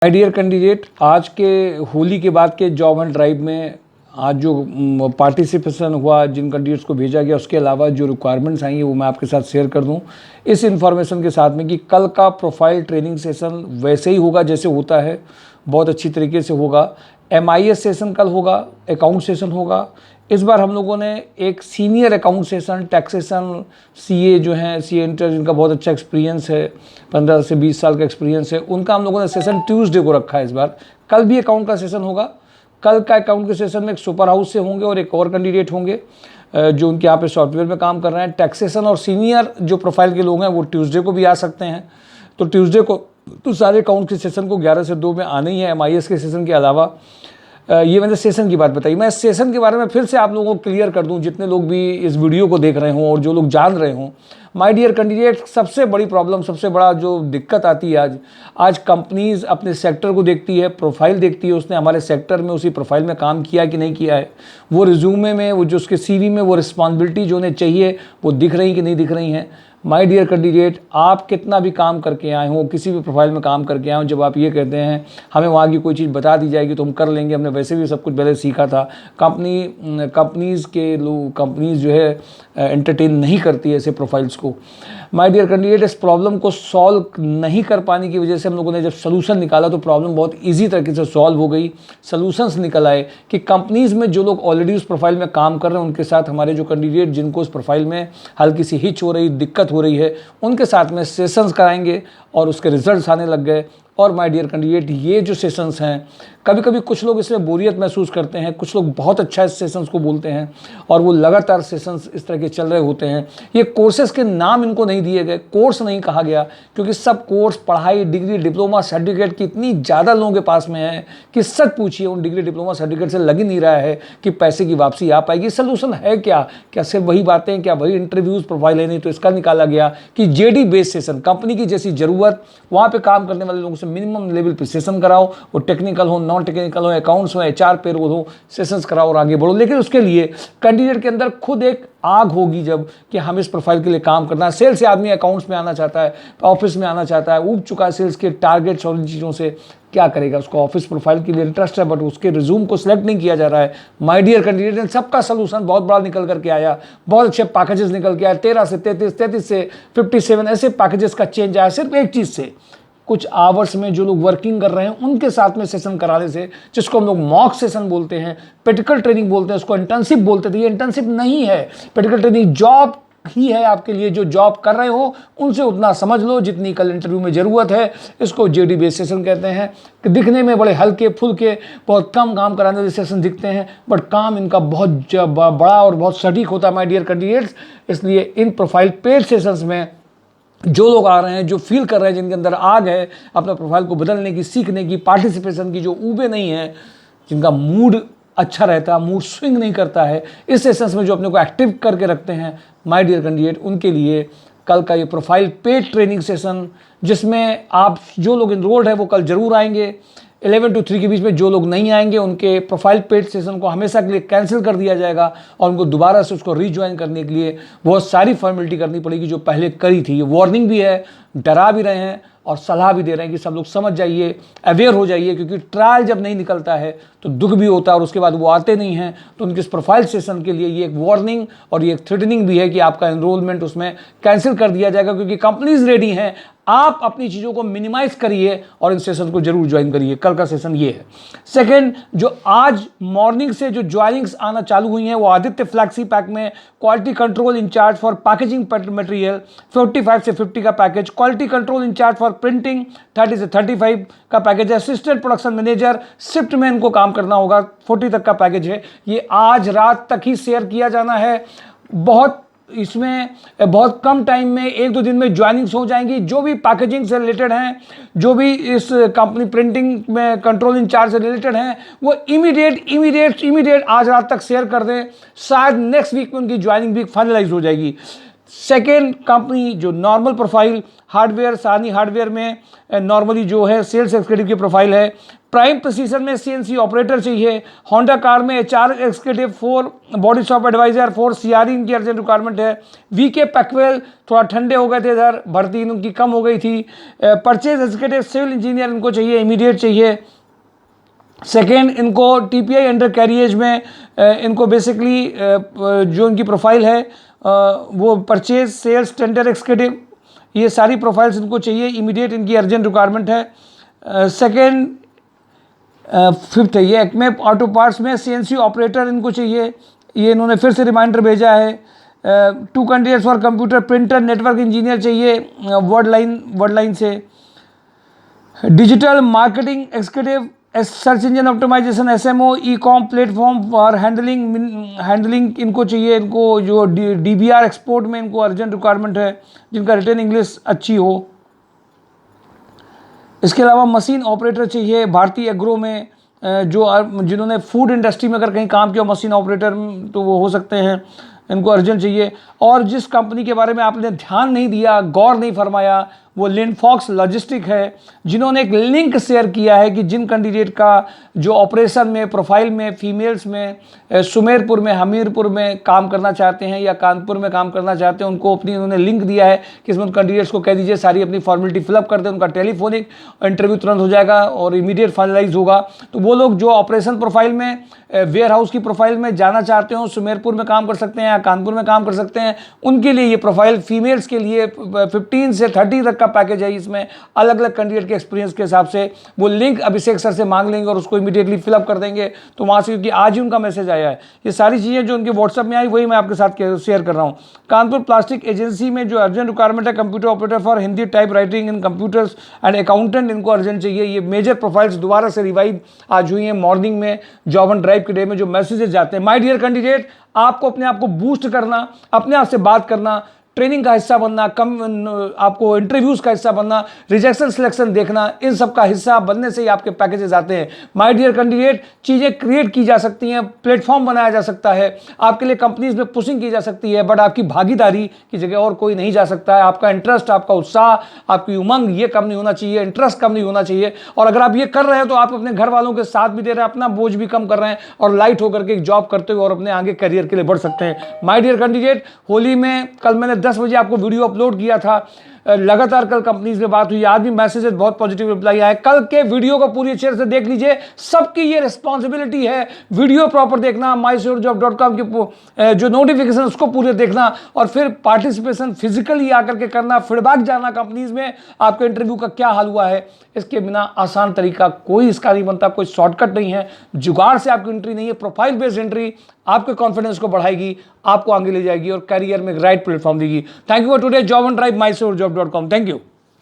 My dear candidate, आज के होली के बाद के जॉब एंड ड्राइव में आज जो पार्टिसिपेशन हुआ, जिन कैंडिडेट्स को भेजा गया, उसके अलावा जो रिक्वायरमेंट्स आई हैं वो मैं आपके साथ शेयर कर दूं इस इन्फॉर्मेशन के साथ में कि कल का प्रोफाइल ट्रेनिंग सेशन वैसे ही होगा जैसे होता है, बहुत अच्छी तरीके से होगा। MIS सेशन कल होगा, अकाउंट सेशन होगा। इस बार हम लोगों ने एक senior account session, taxation CA जो हैं, CA इंटर, जिनका बहुत अच्छा एक्सपीरियंस है, 15 से 20 साल का एक्सपीरियंस है, उनका हम लोगों ने सेशन ट्यूसडे को रखा है। इस बार कल भी अकाउंट का सेशन होगा। कल का अकाउंट के सेशन में एक सुपर हाउस से होंगे और एक और कैंडिडेट होंगे जो उनके यहाँ पे सॉफ्टवेयर में काम कर रहे हैं। टैक्सेशन और सीनियर जो प्रोफाइल के लोग हैं वो ट्यूसडे को भी आ सकते हैं। तो ट्यूसडे को तो सारे अकाउंट के सेशन को 11 से 2 में आना ही है, MIS के सेशन के अलावा। ये मैंने सेशन की बात बताई। मैं इस सेशन के बारे में फिर से आप लोगों को क्लियर कर दूं, जितने लोग भी इस वीडियो को देख रहे हों और जो लोग जान रहे हों। माय डियर कैंडिडेट, सबसे बड़ी प्रॉब्लम, सबसे बड़ा जो दिक्कत आती है आज कंपनीज अपने सेक्टर को देखती है, प्रोफाइल देखती है, उसने हमारे सेक्टर में उसी प्रोफाइल में काम किया कि नहीं किया है, वो रिज्यूमे में, वो जो उसके CV में वो रिस्पॉन्सिबिलिटी जो उन्हें चाहिए वो दिख रही कि नहीं दिख रही हैं। माय डियर कैंडिडेट, आप कितना भी काम करके आए हो, किसी भी प्रोफाइल में काम करके आए हो, जब आप ये कहते हैं हमें वहाँ की कोई चीज़ बता दी जाएगी तो हम कर लेंगे, हमने वैसे भी सब कुछ पहले सीखा था। कंपनीज़ के लोग, कंपनीज़ जो है एंटरटेन नहीं करती है ऐसे प्रोफाइल्स को। माय डियर कैंडिडेट, इस प्रॉब्लम को सॉल्व नहीं कर पाने की वजह से हम लोगों ने जब सोल्यूशन निकाला तो प्रॉब्लम बहुत ईजी तरीके से सॉल्व हो गई। सोल्यूशंस निकल आए कि कंपनीज़ में जो लोग ऑलरेडी उस प्रोफाइल में काम कर रहे हैं उनके साथ हमारे जो कैंडिडेट जिनको उस प्रोफाइल में हल्की सी हिच हो रही, दिक्कत हो रही है, उनके साथ में सेशंस कराएंगे और उसके रिजल्ट्स आने लग गए। और माय डियर कैंडिडेट, ये जो सेशंस हैं, कभी कभी कुछ लोग इसमें बोरियत महसूस करते हैं, कुछ लोग बहुत अच्छा इस सेशंस को बोलते हैं और वो लगातार सेशंस इस तरह के चल रहे होते हैं। ये कोर्सेज़ के नाम इनको नहीं दिए गए, कोर्स नहीं कहा गया, क्योंकि सब कोर्स, पढ़ाई, डिग्री, डिप्लोमा, सर्टिफिकेट की इतनी ज़्यादा लोगों के पास में है कि सच पूछिए उन डिग्री, डिप्लोमा, सर्टिफिकेट से लग ही नहीं रहा है कि पैसे की वापसी आ पाएगी। सोल्यूशन है क्या? क्या सिर्फ वही बातें, क्या वही इंटरव्यूज़, प्रोफाइल है? नहीं, तो इसका निकाला गया कि JD बेस्ड सेशन, कंपनी की जैसी ज़रूरत, वहाँ पर काम करने वाले लोगों से मिनिमम लेवल पर सेशन कराओ, वो टेक्निकल हो, नॉन टेक्निकल हो, अकाउंट्स हो, HR पेरोल हो, सेशंस कराओ और आगे बढ़ो। लेकिन उसके लिए कैंडिडेट के अंदर खुद एक आग होगी जब कि हम इस प्रोफाइल के लिए काम करना है। सेल्स से आदमी अकाउंट्स में आना चाहता है, ऑफिस में आना चाहता है, उब चुका है सेल्स के टारगेट्स और इन चीज़ों से, क्या करेगा? उसको ऑफिस प्रोफाइल के लिए इंटरेस्ट है बट उसके रिज्यूम को सिलेक्ट नहीं किया जा रहा है। माय डियर कैंडिडेट, सबका सोल्यूशन बहुत बड़ा निकल करके आया, बहुत अच्छे पैकेजेस निकल के आए। 13 से 33, 33 से 57 ऐसे पैकेजेस का चेंज आया सिर्फ एक चीज़ से, कुछ आवर्स में जो लोग वर्किंग कर रहे हैं उनके साथ में सेशन कराने से, जिसको हम लोग मॉक सेशन बोलते हैं, प्रैक्टिकल ट्रेनिंग बोलते हैं, उसको इंटर्नशिप बोलते थे। ये इंटर्नशिप नहीं है, प्रैक्टिकल ट्रेनिंग जॉब ही है आपके लिए। जो जॉब कर रहे हो उनसे उतना समझ लो जितनी कल इंटरव्यू में ज़रूरत है। इसको JD बेस्ड सेशन कहते हैं कि दिखने में बड़े हल्के फुल्के, बहुत कम काम कराने वाले सेशन दिखते हैं बट काम इनका बहुत बड़ा और बहुत सटीक होता है माय डियर कैंडिडेट्स। इसलिए इन प्रोफाइल पेड सेशंस में जो लोग आ रहे हैं, जो फील कर रहे हैं, जिनके अंदर आग है अपना प्रोफाइल को बदलने की, सीखने की, पार्टिसिपेशन की, जो ऊबे नहीं है, जिनका मूड अच्छा रहता है, मूड स्विंग नहीं करता है, इस सेशंस में जो अपने को एक्टिव करके रखते हैं माय डियर कैंडिडेट, उनके लिए कल का ये प्रोफाइल पेड ट्रेनिंग सेशन, जिसमें आप जो लोग इनरोल्ड है वो कल जरूर आएंगे। 11 to 3 के बीच में जो लोग नहीं आएंगे उनके प्रोफाइल पेड सेशन को हमेशा के लिए कैंसिल कर दिया जाएगा और उनको दोबारा से उसको रीज्वाइन करने के लिए बहुत सारी फॉर्मेलिटी करनी पड़ेगी जो पहले करी थी। ये वार्निंग भी है, डरा भी रहे हैं और सलाह भी दे रहे हैं कि सब लोग समझ जाइए, अवेयर हो जाइए, क्योंकि ट्रायल जब नहीं निकलता है तो दुख भी होता है और उसके बाद वो आते नहीं हैं। तो उनके इस प्रोफाइल सेशन के लिए ये एक वार्निंग और ये एक थ्रेटनिंग भी है कि आपका एनरोलमेंट उसमें कैंसिल कर दिया जाएगा, क्योंकि कंपनीज रेडी हैं। आप अपनी चीज़ों को मिनिमाइज करिए और इन सेशन को जरूर ज्वाइन करिए। कल का सेशन ये है। सेकेंड, जो आज मॉर्निंग से जो ज्वाइनिंग्स आना चालू हुई हैं वो आदित्य फ्लैक्सी पैक में quality control incharge for packaging material 45 से 50 का package, quality control incharge for printing 30 से 35 का पैकेज है, असिस्टेंट प्रोडक्शन मैनेजर शिफ्ट में इनको काम करना होगा 40 तक का पैकेज है। ये आज रात तक ही शेयर किया जाना है। इसमें बहुत कम टाइम में 1-2 दिन में ज्वाइनिंग्स हो जाएंगी। जो भी पैकेजिंग से रिलेटेड हैं, जो भी इस कंपनी प्रिंटिंग में कंट्रोल इंचार्ज से रिलेटेड हैं, वो इमीडिएट आज रात तक शेयर कर दें। शायद नेक्स्ट वीक में उनकी ज्वाइनिंग भी फाइनलाइज हो जाएगी। सेकेंड कंपनी जो नॉर्मल प्रोफाइल हार्डवेयर, सानी हार्डवेयर में नॉर्मली जो है सेल्स एग्जीक्यूटिव की प्रोफाइल है। प्राइम प्रिसीजन में सीएनसी ऑपरेटर चाहिए। होंडा कार में HR executive, 4 body shop advisor, 4 CRE इनकी अर्जेंट रिक्वायरमेंट है। वीके पैकवेल थोड़ा ठंडे हो गए थे इधर, भर्ती इनकी कम हो गई थी। परचेज एग्जीक्यूटिव सिविल इंजीनियर इनको चाहिए, इमीडिएट चाहिए। सेकेंड, इनको टीपीआई अंडर कैरियज में इनको बेसिकली जो इनकी प्रोफाइल है वो परचेज, सेल्स, टेंडर एग्जीक्यूटिव, ये सारी प्रोफाइल्स इनको चाहिए, इमीडिएट इनकी अर्जेंट रिक्वायरमेंट है। सेकेंड, फिफ्थ है ये एक्मे ऑटो पार्ट्स में सीएनसी ऑपरेटर इनको चाहिए, ये इन्होंने फिर से रिमाइंडर भेजा है। 2 candidates for computer printer network engineer चाहिए वर्ड लाइन से। Digital marketing executive, search engine optimisation, SMO, e com platform for handling इनको चाहिए। इनको जो डीबीआर एक्सपोर्ट में इनको अर्जेंट रिक्वायरमेंट है, जिनका रिटन इंग्लिश अच्छी हो। इसके अलावा मशीन ऑपरेटर चाहिए भारतीय एग्रो में, जिन्होंने फूड इंडस्ट्री में अगर कहीं काम किया मशीन ऑपरेटर तो वो हो सकते हैं, इनको अर्जेंट चाहिए। और जिस कंपनी के बारे में आपने ध्यान नहीं दिया, गौर नहीं फरमाया, वो लिनफॉक्स लॉजिस्टिक है, जिन्होंने एक लिंक शेयर किया है कि जिन कैंडिडेट का जो ऑपरेशन में प्रोफाइल में फीमेल्स में सुमेरपुर में, हमीरपुर में काम करना चाहते हैं या कानपुर में काम करना चाहते हैं, उनको अपनी उन्होंने लिंक दिया है कि इसमें कैंडिडेट्स को कह दीजिए सारी अपनी फॉर्मेलिटी फिलअप कर दें, उनका टेलीफोनिक इंटरव्यू तुरंत हो जाएगा और इमीडिएट फाइनलाइज होगा। तो वो लोग जो ऑपरेशन प्रोफाइल में, वेयर हाउस की प्रोफाइल में जाना चाहते हो, सुमेरपुर में काम कर सकते हैं या कानपुर में काम कर सकते हैं, उनके लिए ये प्रोफाइल फीमेल्स के लिए 15 से 30 तक का पैकेज है। इसमें अलग अलग कैंडिडेट के एक्सपीरियंस के हिसाब से वो लिंक अभिषेक सर से मांग लेंगे और उसको इमीडिएटली फिलअप कर देंगे। तो वहाँ से, क्योंकि आज ही उनका मैसेज आया है, ये सारी चीज़ें जो उनके व्हाट्सएप में आई वही मैं आपके साथ शेयर कर रहा हूँ। कानपुर प्लास्टिक एजेंसी में जो अर्जेंट रिक्वायरमेंट है computer operator for Hindi type writing in computers and accountant, इनको अर्जेंट चाहिए। ये मेजर प्रोफाइल्स दोबारा से रिवाइव आज हुई हैं मॉर्निंग में जॉब एंड ड्राइव के डे में जो मैसेजेस जाते हैं। माय डियर कैंडिडेट, आपको अपने आप को बूस्ट करना, अपने आप से बात करना, ट्रेनिंग का हिस्सा बनना, आपको इंटरव्यूज का हिस्सा बनना, रिजेक्शन सिलेक्शन देखना, इन सब का हिस्सा बनने से ही आपके पैकेजेस आते हैं। माय डियर कैंडिडेट, चीज़ें क्रिएट की जा सकती हैं, प्लेटफॉर्म बनाया जा सकता है, आपके लिए कंपनीज में पुशिंग की जा सकती है, बट आपकी भागीदारी की जगह और कोई नहीं जा सकता है। आपका इंटरेस्ट, आपका उत्साह, आपकी उमंग, ये कम नहीं होना चाहिए, इंटरेस्ट कम नहीं होना चाहिए। और अगर आप ये कर रहे हो तो आप अपने घर वालों के साथ भी दे रहे हैं, अपना बोझ भी कम कर रहे हैं और लाइट होकर के एक जॉब करते हुए और अपने आगे करियर के लिए बढ़ सकते हैं। माय डियर कैंडिडेट, होली में कल मैंने 10 बजे आपको वीडियो अपलोड किया था, लगातार कल कंपनीज में बात हुई, आज भी मैसेजेस बहुत पॉजिटिव रिप्लाई आया। कल के वीडियो को पूरी अच्छे से देख लीजिए, सबकी ये रिस्पॉन्सिबिलिटी है, वीडियो प्रॉपर देखना, mysurejob.com की जो नोटिफिकेशन उसको पूरे देखना और फिर पार्टिसिपेशन फिजिकली आकर के करना, फीडबैक जाना कंपनीज में आपके इंटरव्यू का क्या हाल हुआ है। इसके बिना आसान तरीका कोई इसका नहीं बनता, कोई शॉर्टकट नहीं है, जुगाड़ से आपकी एंट्री नहीं है। प्रोफाइल बेस्ड एंट्री आपके कॉन्फिडेंस को बढ़ाएगी, आपको आगे ले जाएगी और करियर में राइट प्लेटफॉर्म देगी। Thank you for today job and drive, mysurejob.com। Thank you.